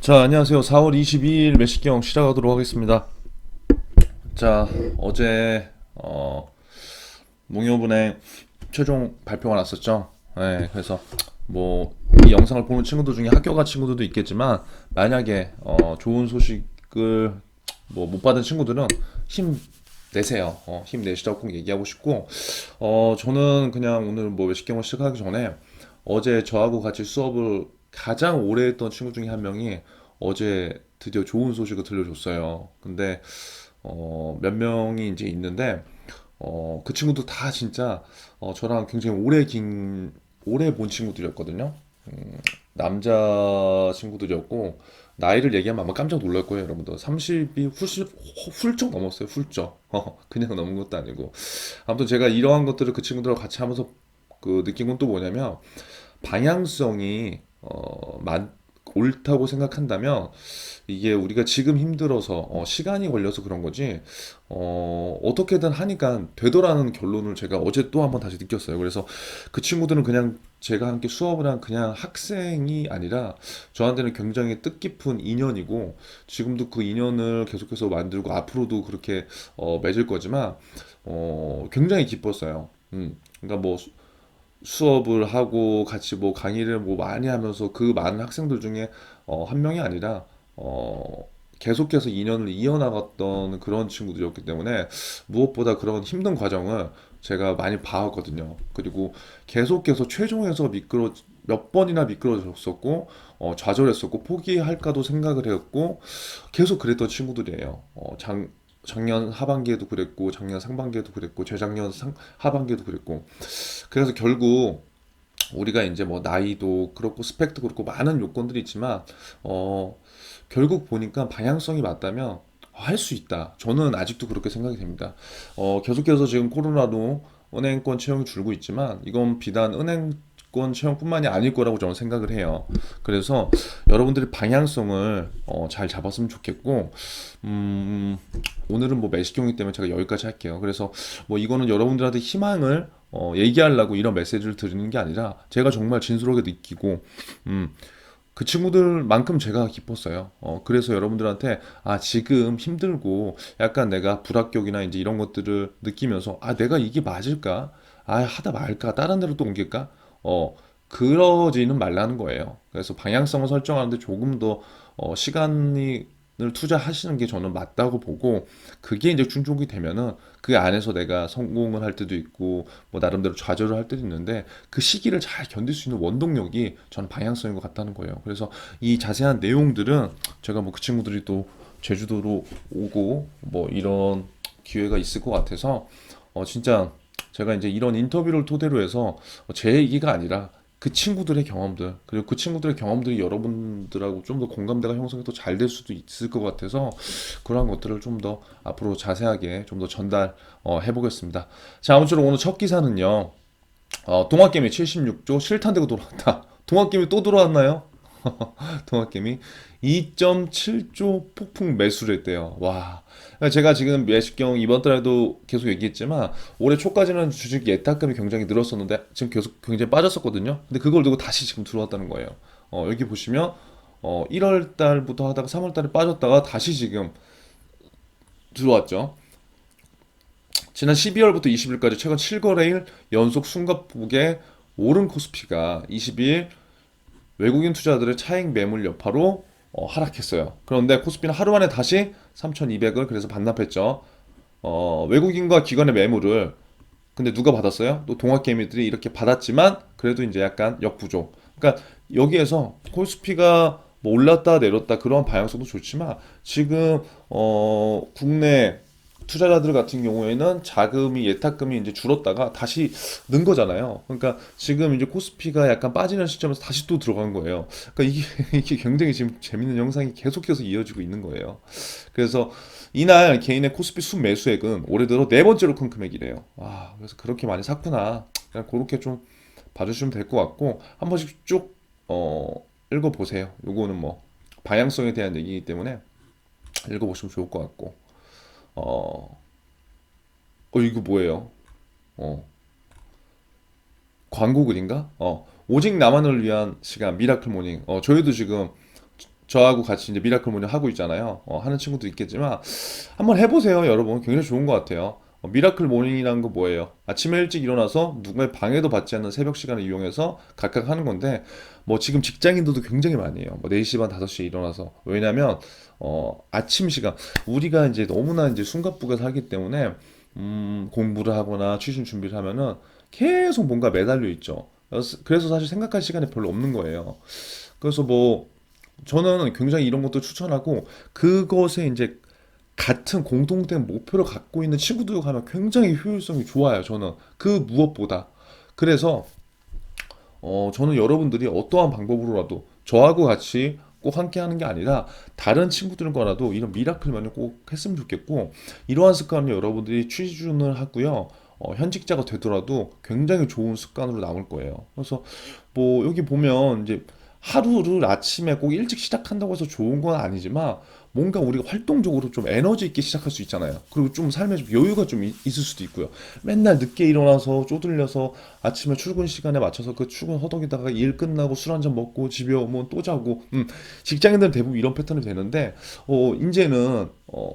자, 안녕하세요. 4월 22일 매식경 시작하도록 하겠습니다. 자, 어제 농협은행 최종 발표가 났었죠. 네, 그래서 뭐 이 영상을 보는 친구들 중에 학교 간 친구들도 있겠지만 만약에 좋은 소식을 뭐 못 받은 친구들은 힘 내세요. 힘 내시라고 꼭 얘기하고 싶고, 저는 그냥 오늘 뭐 매식경을 시작하기 전에 어제 저하고 같이 수업을 가장 오래 했던 친구 중에 한 명이 어제 드디어 좋은 소식을 들려줬어요. 근데 몇 명이 이제 있는데 그 친구도 다 진짜 저랑 굉장히 오래 본 친구들이었거든요. 남자 친구들이었고 나이를 얘기하면 아마 깜짝 놀랄 거예요, 여러분들. 30이 훌쩍 넘었어요, 훌쩍. 그냥 넘은 것도 아니고. 아무튼 제가 이러한 것들을 그 친구들하고 같이 하면서 그 느낀 건 또 뭐냐면 방향성이 옳다고 생각한다면 이게 우리가 지금 힘들어서 시간이 걸려서 그런 거지 어떻게든 하니까 되더라는 결론을 제가 어제 또 한번 다시 느꼈어요. 그래서 그 친구들은 그냥 제가 함께 수업을 한 그냥 학생이 아니라 저한테는 굉장히 뜻깊은 인연이고 지금도 그 인연을 계속해서 만들고 앞으로도 그렇게 맺을 거지만 굉장히 기뻤어요. 그러니까 뭐 수업을 하고 같이 뭐 강의를 뭐 많이 하면서 그 많은 학생들 중에 한 명이 아니라 계속해서 인연을 이어나갔던 그런 친구들이었기 때문에 무엇보다 그런 힘든 과정을 제가 많이 봐왔거든요. 그리고 계속해서 최종에서 몇 번이나 미끄러졌었고 좌절했었고 포기할까도 생각을 했고 계속 그랬던 친구들이에요. 작년 하반기에도 그랬고 작년 상반기에도 그랬고 재작년 하반기에도 그랬고 그래서 결국 우리가 이제 뭐 나이도 그렇고 스펙도 그렇고 많은 요건들이 있지만 어 결국 보니까 방향성이 맞다면 할 수 있다. 저는 아직도 그렇게 생각이 됩니다. 계속해서 지금 코로나도 은행권 채용이 줄고 있지만 이건 비단 은행권 채용뿐만이 아닐 거라고 저는 생각을 해요. 그래서 여러분들이 방향성을 잘 잡았으면 좋겠고 음, 오늘은 뭐 매식경이기 때문에 제가 여기까지 할게요. 그래서 뭐 이거는 여러분들한테 희망을 얘기하려고 이런 메시지를 드리는 게 아니라 제가 정말 진솔하게 느끼고 음, 그 친구들만큼 제가 기뻤어요. 그래서 여러분들한테 지금 힘들고 약간 내가 불합격이나 이제 이런 것들을 느끼면서 내가 이게 맞을까? 하다 말까? 다른 데로 또 옮길까? 그러지는 말라는 거예요. 그래서 방향성을 설정하는데 조금 더 시간을 투자하시는 게 저는 맞다고 보고 그게 이제 충족이 되면은 그 안에서 내가 성공을 할 때도 있고 뭐 나름대로 좌절을 할 때도 있는데 그 시기를 잘 견딜 수 있는 원동력이 저는 방향성인 것 같다는 거예요. 그래서 이 자세한 내용들은 제가 뭐 그 친구들이 또 제주도로 오고 뭐 이런 기회가 있을 것 같아서 진짜 제가 이제 이런 인터뷰를 토대로 해서 제 얘기가 아니라 그 친구들의 경험들 그리고 그 친구들의 경험들이 여러분들하고 좀 더 공감대가 형성이 더 잘 될 수도 있을 것 같아서 그러한 것들을 좀 더 앞으로 자세하게 좀 더 전달 해보겠습니다. 자, 아무쪼록 오늘 첫 기사는요. 동학개미 76조 실탄되고 돌아왔다. 동학개미 또 들어왔나요? 동학개미 2.7조 폭풍 매수를 했대요. 와. 제가 지금 매식경 이번 달에도 계속 얘기했지만 올해 초까지는 주식 예탁금이 굉장히 늘었었는데 지금 계속 굉장히 빠졌었거든요. 근데 그걸 두고 다시 지금 들어왔다는 거예요. 여기 보시면 1월 달부터 하다가 3월 달에 빠졌다가 다시 지금 들어왔죠. 지난 12월부터 20일까지 최근 7거래일 연속 숨가폭의 오른 코스피가 22일 외국인 투자들의 차익 매물 여파로 하락했어요. 그런데 코스피는 하루 만에 다시 3,200을 그래서 반납했죠. 외국인과 기관의 매물을 근데 누가 받았어요? 또 동학개미들이 이렇게 받았지만 그래도 이제 약간 역부족. 그러니까 여기에서 코스피가 뭐 올랐다 내렸다 그런 방향성도 좋지만 지금 국내 투자자들 같은 경우에는 자금이 예탁금이 이제 줄었다가 다시 는 거잖아요. 그러니까 지금 이제 코스피가 약간 빠지는 시점에서 다시 또 들어간 거예요. 그러니까 이게 이게 굉장히 지금 재밌는 영상이 계속해서 이어지고 있는 거예요. 그래서 이날 개인의 코스피 순매수액은 올해 들어 네 번째로 큰 금액이래요. 그래서 그렇게 많이 샀구나. 그냥 그렇게 좀 봐주시면 될 것 같고 한 번씩 쭉 읽어보세요. 요거는 뭐 방향성에 대한 얘기이기 때문에 읽어보시면 좋을 것 같고 어, 이거 뭐예요? 어, 광고 글인가? 오직 나만을 위한 시간 미라클 모닝. 저희도 지금 저하고 같이 이제 미라클 모닝 하고 있잖아요. 하는 친구도 있겠지만 한번 해보세요, 여러분. 굉장히 좋은 것 같아요. 미라클 모닝이라는 거 뭐예요? 아침에 일찍 일어나서 누구의 방해도 받지 않는 새벽 시간을 이용해서 각각 하는 건데, 뭐 지금 직장인들도 굉장히 많이 해요. 뭐 4시 반, 5시에 일어나서. 왜냐면 아침 시간, 우리가 이제 너무나 이제 숨가쁘게 살기 때문에 공부를 하거나 취준 준비를 하면은 계속 뭔가 매달려 있죠. 그래서 사실 생각할 시간이 별로 없는 거예요. 그래서 뭐 저는 굉장히 이런 것도 추천하고, 그것에 이제 같은 공통된 목표를 갖고 있는 친구들과 가면 굉장히 효율성이 좋아요. 저는 그 무엇보다. 그래서 저는 여러분들이 어떠한 방법으로라도 저하고 같이 꼭 함께 하는 게 아니라 다른 친구들과라도 이런 미라클만을 꼭 했으면 좋겠고, 이러한 습관을 여러분들이 취준을 하고요. 현직자가 되더라도 굉장히 좋은 습관으로 남을 거예요. 그래서 뭐 여기 보면 이제 하루를 아침에 꼭 일찍 시작한다고 해서 좋은 건 아니지만, 뭔가 우리가 활동적으로 좀 에너지 있게 시작할 수 있잖아요. 그리고 좀 삶에 좀 여유가 좀 있을 수도 있고요. 맨날 늦게 일어나서 쪼들려서 아침에 출근 시간에 맞춰서 그 출근 허덕이다가 일 끝나고 술 한잔 먹고 집에 오면 또 자고, 직장인들은 대부분 이런 패턴이 되는데, 이제는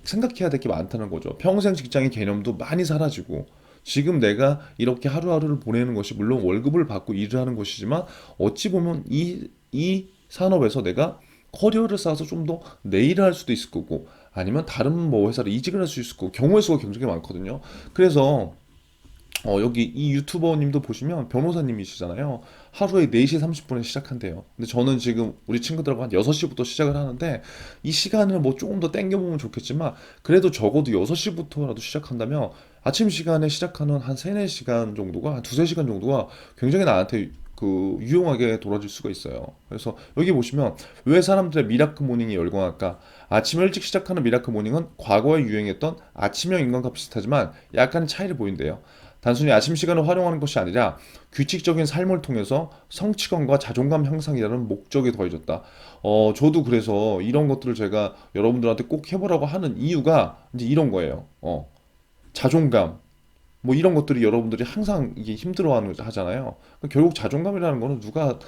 생각해야 될 게 많다는 거죠. 평생 직장인 개념도 많이 사라지고, 지금 내가 이렇게 하루하루를 보내는 것이 물론 월급을 받고 일을 하는 것이지만, 어찌 보면 이 산업에서 내가 커리어를 쌓아서 좀 더 내 일을 할 수도 있을 거고, 아니면 다른 뭐 회사를 이직을 할 수 있을 거고, 경우의 수가 굉장히 많거든요. 그래서 여기 이 유튜버님도 보시면 변호사님이시잖아요. 하루에 4시 30분에 시작한대요. 근데 저는 지금 우리 친구들하고 한 6시부터 시작을 하는데, 이 시간을 뭐 조금 더 땡겨보면 좋겠지만, 그래도 적어도 6시부터라도 시작한다면 아침 시간에 시작하는 한 3, 4시간 정도가, 한 2, 3시간 정도가 굉장히 나한테 그 유용하게 돌아줄 수가 있어요. 그래서 여기 보시면 왜 사람들의 미라클 모닝이 열광할까? 아침 일찍 시작하는 미라클 모닝은 과거에 유행했던 아침형 인간과 비슷하지만 약간의 차이를 보인대요. 단순히 아침 시간을 활용하는 것이 아니라 규칙적인 삶을 통해서 성취감과 자존감 향상이라는 목적이 더해졌다. 저도 그래서 이런 것들을 제가 여러분들한테 꼭 해보라고 하는 이유가 이제 이런 거예요. 자존감. 뭐 이런 것들이 여러분들이 항상 이게 힘들어하는 하잖아요. 결국 자존감이라는 거는 누가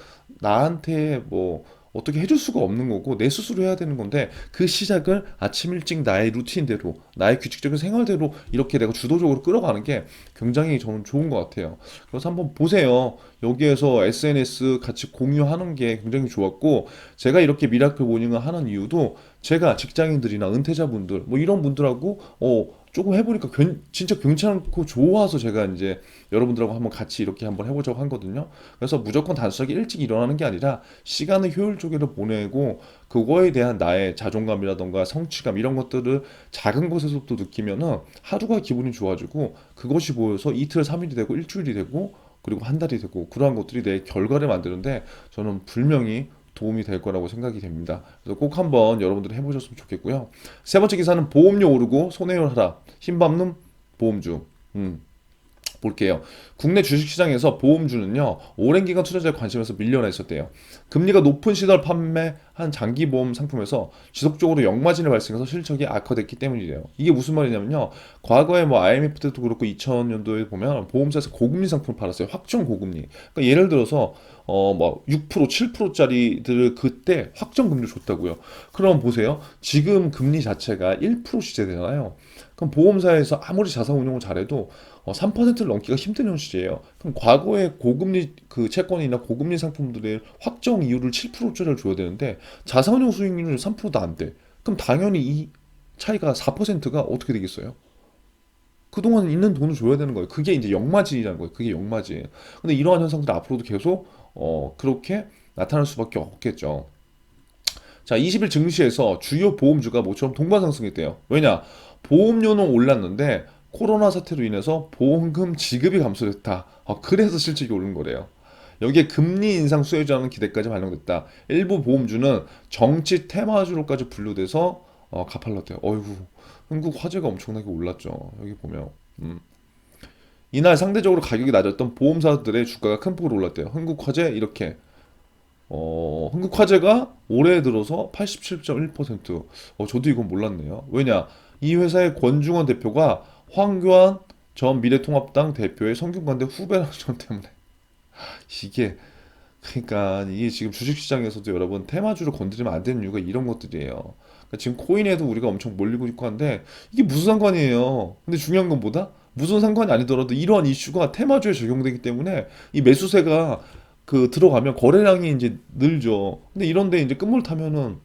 나한테 뭐 어떻게 해줄 수가 없는 거고, 내 스스로 해야 되는 건데, 그 시작을 아침 일찍 나의 루틴대로, 나의 규칙적인 생활대로 이렇게 내가 주도적으로 끌어가는 게 굉장히 저는 좋은 것 같아요. 그래서 한번 보세요. 여기에서 SNS 같이 공유하는 게 굉장히 좋았고, 제가 이렇게 미라클 모닝을 하는 이유도 제가 직장인들이나 은퇴자분들 뭐 이런 분들하고 조금 해보니까 진짜 괜찮고 좋아서 제가 이제 여러분들하고 한번 같이 이렇게 한번 해보자고 하거든요. 그래서 무조건 단순하게 일찍 일어나는 게 아니라 시간을 효율적으로 보내고, 그거에 대한 나의 자존감이라던가 성취감 이런 것들을 작은 곳에서부터 느끼면은 하루가 기분이 좋아지고, 그것이 모여서 이틀, 3일이 되고 일주일이 되고 그리고 한 달이 되고, 그러한 것들이 내 결과를 만드는데 저는 분명히 도움이 될 거라고 생각이 됩니다. 그래서 꼭 한번 여러분들이 해보셨으면 좋겠고요. 세 번째 기사는 보험료 오르고 손해율 하락, 힘받는 보험주. 볼게요. 국내 주식시장에서 보험주는요, 오랜 기간 투자자의 관심에서 밀려나 있었대요. 금리가 높은 시절 판매한 장기보험 상품에서 지속적으로 역마진이 발생해서 실적이 악화됐기 때문이래요. 이게 무슨 말이냐면요, 과거에 뭐 IMF 때도 그렇고 2000년도에 보면 보험사에서 고금리 상품을 팔았어요. 확정 고금리. 그러니까 예를 들어서 뭐 6%, 7%짜리들을 그때 확정 금리를 줬다고요. 그럼 보세요. 지금 금리 자체가 1% 시제되잖아요. 그럼 보험사에서 아무리 자산 운용을 잘해도 3%를 넘기가 힘든 현실이에요. 그럼 과거에 고금리 그 채권이나 고금리 상품들의 확정 이율을 7%짜리를 줘야 되는데 자산운용 수익률이 3%도 안 돼. 그럼 당연히 이 차이가 4%가 어떻게 되겠어요? 그동안 있는 돈을 줘야 되는 거예요. 그게 이제 역마진이라는 거예요. 그게 역마진. 근데 이러한 현상들이 앞으로도 계속 그렇게 나타날 수밖에 없겠죠. 자, 20일 증시에서 주요 보험주가 모처럼 동반 상승했대요. 왜냐? 보험료는 올랐는데 코로나 사태로 인해서 보험금 지급이 감소됐다. 그래서 실적이 오른 거래요. 여기에 금리 인상 수혜주라는 기대까지 반영됐다. 일부 보험주는 정치 테마주로까지 분류돼서 가팔랐대요. 어이구, 한국 화재가 엄청나게 올랐죠. 여기 보면. 음. 이날 상대적으로 가격이 낮았던 보험사들의 주가가 큰 폭으로 올랐대요. 한국화재 이렇게. 한국화재가 올해 들어서 87.1%. 저도 이건 몰랐네요. 왜냐? 이 회사의 권중원 대표가 황교안 전 미래통합당 대표의 성균관대 후배라는 점 때문에. 이게 그러니까 이게 지금 주식시장에서도 여러분 테마주를 건드리면 안 되는 이유가 이런 것들이에요. 그러니까 지금 코인에도 우리가 엄청 몰리고 있고 한데 이게 무슨 상관이에요. 근데 중요한 건 뭐다? 무슨 상관이 아니더라도 이러한 이슈가 테마주에 적용되기 때문에 이 매수세가 그 들어가면 거래량이 이제 늘죠. 근데 이런데 이제 끝물 타면은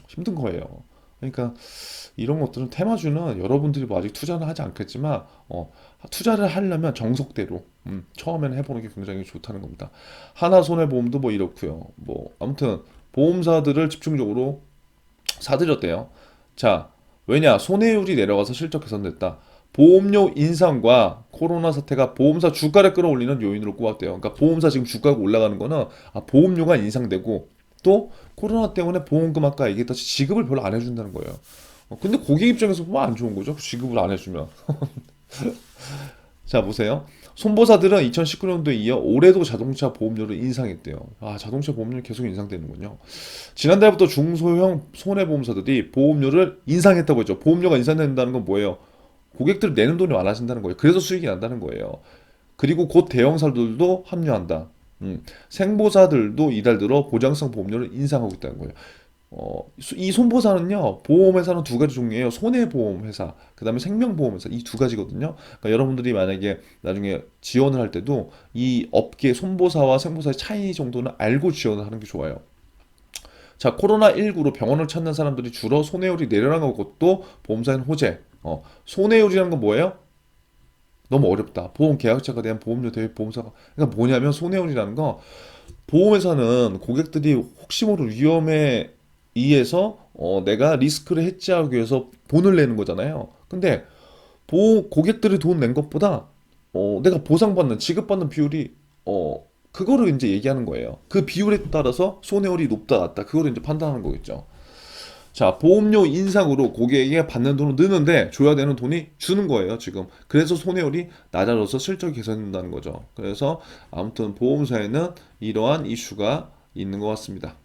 힘든 거예요. 그러니까 이런 것들은 테마주는 여러분들이 뭐 아직 투자는 하지 않겠지만 투자를 하려면 정석대로 처음에는 해보는 게 굉장히 좋다는 겁니다. 하나손해보험도 뭐 이렇고요. 뭐 아무튼 보험사들을 집중적으로 사들였대요. 자, 왜냐? 손해율이 내려가서 실적 개선됐다. 보험료 인상과 코로나 사태가 보험사 주가를 끌어올리는 요인으로 꼽았대요. 그러니까 보험사 지금 주가가 올라가는 거는 보험료가 인상되고 또 코로나 때문에 보험금 아까 얘기했듯이 지급을 별로 안 해준다는 거예요. 근데 고객 입장에서 보면 안 좋은 거죠. 지급을 안 해주면. 자, 보세요. 손보사들은 2019년도에 이어 올해도 자동차 보험료를 인상했대요. 자동차 보험료는 계속 인상되는군요. 지난달부터 중소형 손해보험사들이 보험료를 인상했다고 했죠. 보험료가 인상된다는 건 뭐예요? 고객들이 내는 돈이 많아진다는 거예요. 그래서 수익이 난다는 거예요. 그리고 곧 대형사들도 합류한다. 생보사들도 이달 들어 보장성 보험료를 인상하고 있다는 거예요. 이 손보사는요, 보험회사는 두 가지 종류예요. 손해보험회사, 그 다음에 생명보험회사, 이 두 가지거든요. 그러니까 여러분들이 만약에 나중에 지원을 할 때도 이 업계 손보사와 생보사의 차이 정도는 알고 지원을 하는 게 좋아요. 자, 코로나19로 병원을 찾는 사람들이 줄어 손해율이 내려나간 것도 보험사인 호재. 손해율이라는 건 뭐예요? 너무 어렵다. 보험 계약자가 대한 보험료 대비 보험사가. 그러니까 뭐냐면 손해율이라는 거 보험회사는 고객들이 혹시 모를 위험에 의해서 내가 리스크를 해지하기 위해서 돈을 내는 거잖아요. 근데 고객들이 돈 낸 것보다 내가 보상받는 지급받는 비율이 그거를 이제 얘기하는 거예요. 그 비율에 따라서 손해율이 높다 낮다 그거를 이제 판단하는 거겠죠. 자, 보험료 인상으로 고객에게 받는 돈은 느는데 줘야 되는 돈이 주는 거예요, 지금. 그래서 손해율이 낮아져서 실적이 개선된다는 거죠. 그래서 아무튼 보험사에는 이러한 이슈가 있는 것 같습니다.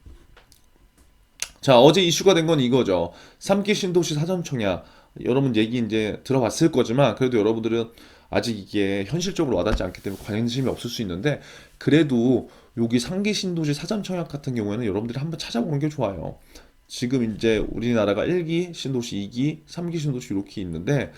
자, 어제 이슈가 된 건 이거죠. 3기 신도시 사전 청약. 여러분 얘기 이제 들어봤을 거지만 그래도 여러분들은 아직 이게 현실적으로 와닿지 않기 때문에 관심이 없을 수 있는데 그래도 여기 3기 신도시 사전 청약 같은 경우에는 여러분들이 한번 찾아보는 게 좋아요. 지금 이제 우리나라가 1기 신도시, 2기, 3기 신도시 이렇게 있는데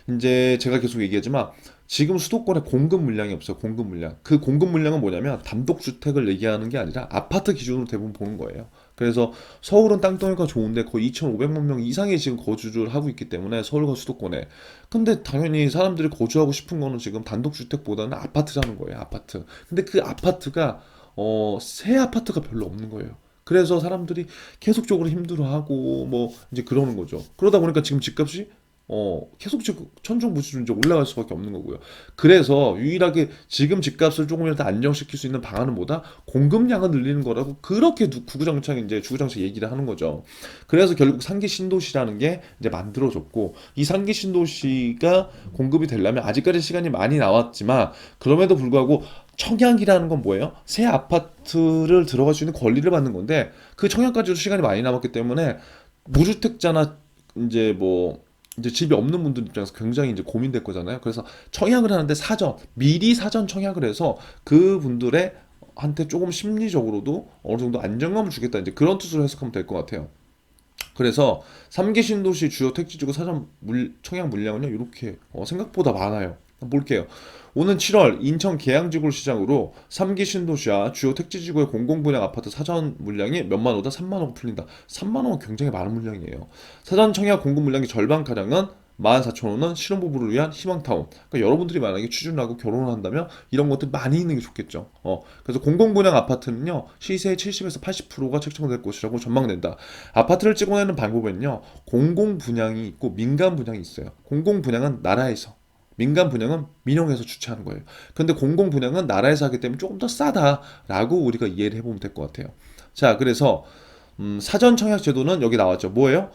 이제 제가 계속 얘기하지만 지금 수도권에 공급 물량이 없어요. 공급 물량. 그 공급 물량은 뭐냐면 단독주택을 얘기하는 게 아니라 아파트 기준으로 대부분 보는 거예요. 그래서 서울은 땅덩이가 좋은데 거의 2,500만 명 이상이 지금 거주를 하고 있기 때문에 서울과 수도권에. 근데 당연히 사람들이 거주하고 싶은 거는 지금 단독주택보다는 아파트라는 거예요. 아파트. 근데 그 아파트가 새 아파트가 별로 없는 거예요. 그래서 사람들이 계속적으로 힘들어하고 뭐 이제 그러는 거죠. 그러다 보니까 지금 집값이 계속 천정부지로 이제 올라갈 수밖에 없는 거고요. 그래서 유일하게 지금 집값을 조금이라도 안정시킬 수 있는 방안은 뭐다? 공급량을 늘리는 거라고 그렇게 구구장창 이제 주구장창 얘기를 하는 거죠. 그래서 결국 상기 신도시라는 게 이제 만들어졌고 이 상기 신도시가 공급이 되려면 아직까지 시간이 많이 나왔지만 그럼에도 불구하고 청약이라는 건 뭐예요? 새 아파트를 들어갈 수 있는 권리를 받는 건데 그 청약까지도 시간이 많이 남았기 때문에 무주택자나 이제 뭐 이제 집이 없는 분들 입장에서 굉장히 이제 고민될 거잖아요. 그래서 청약을 하는데 미리 사전 청약을 해서 그분들의 한테 조금 심리적으로도 어느 정도 안정감을 주겠다. 이제 그런 뜻으로 해석하면 될 것 같아요. 그래서 3기 신도시 주요 택지지구 사전 청약 물량은요, 이렇게 생각보다 많아요. 볼게요. 오는 7월 인천 계양지구를 시작으로 3기 신도시와 주요 택지지구의 공공분양 아파트 사전 물량이 몇만 호다 3만 호가 풀린다. 3만 호는 굉장히 많은 물량이에요. 사전 청약 공급 물량의 절반가량은 14,000호는 신혼부부를 위한 희망타운. 그러니까 여러분들이 만약에 취준을 하고 결혼을 한다면 이런 것들 많이 있는 게 좋겠죠. 그래서 공공분양 아파트는요, 시세의 70에서 80%가 책정될 것이라고 전망된다. 아파트를 찍어내는 방법은요, 공공분양이 있고 민간분양이 있어요. 공공분양은 나라에서, 민간 분양은 민영에서 주최하는 거예요. 그런데 공공 분양은 나라에서 하기 때문에 조금 더 싸다라고 우리가 이해를 해보면 될 것 같아요. 자, 그래서 사전 청약 제도는 여기 나왔죠. 뭐예요?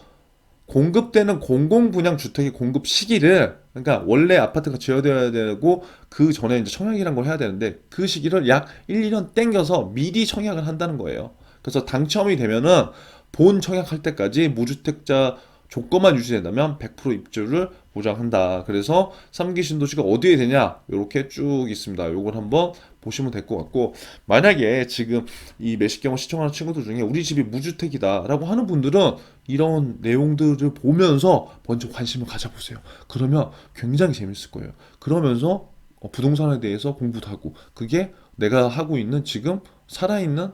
공급되는 공공 분양 주택의 공급 시기를 그러니까 원래 아파트가 지어져야 되고 그 전에 이제 청약이란 걸 해야 되는데 그 시기를 약 1, 2년 땡겨서 미리 청약을 한다는 거예요. 그래서 당첨이 되면은 본 청약할 때까지 무주택자 조건만 유지된다면 100% 입주를 보장한다. 그래서 3기 신도시가 어디에 되냐? 이렇게 쭉 있습니다. 요걸 한번 보시면 될 것 같고, 만약에 지금 이 매식경을 시청하는 친구들 중에 우리 집이 무주택이다라고 하는 분들은 이런 내용들을 보면서 먼저 관심을 가져보세요. 그러면 굉장히 재밌을 거예요. 그러면서 부동산에 대해서 공부도 하고, 그게 내가 하고 있는 지금 살아있는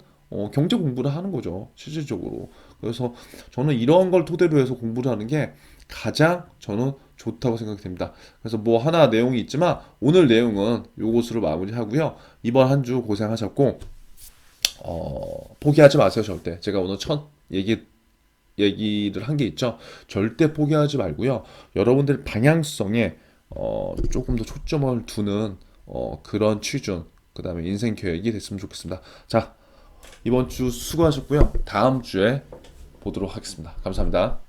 경제 공부를 하는 거죠, 실질적으로. 그래서 저는 이런 걸 토대로 해서 공부를 하는 게 가장 저는 좋다고 생각이 됩니다. 그래서 뭐 하나 내용이 있지만 오늘 내용은 요것으로 마무리하고요. 이번 한 주 고생하셨고, 포기하지 마세요, 절대. 제가 오늘 첫 얘기를 한 게 있죠. 절대 포기하지 말고요. 여러분들 방향성에 조금 더 초점을 두는 그런 취준, 그 다음에 인생 계획이 됐으면 좋겠습니다. 자, 이번 주 수고하셨고요. 다음 주에 보도록 하겠습니다. 감사합니다.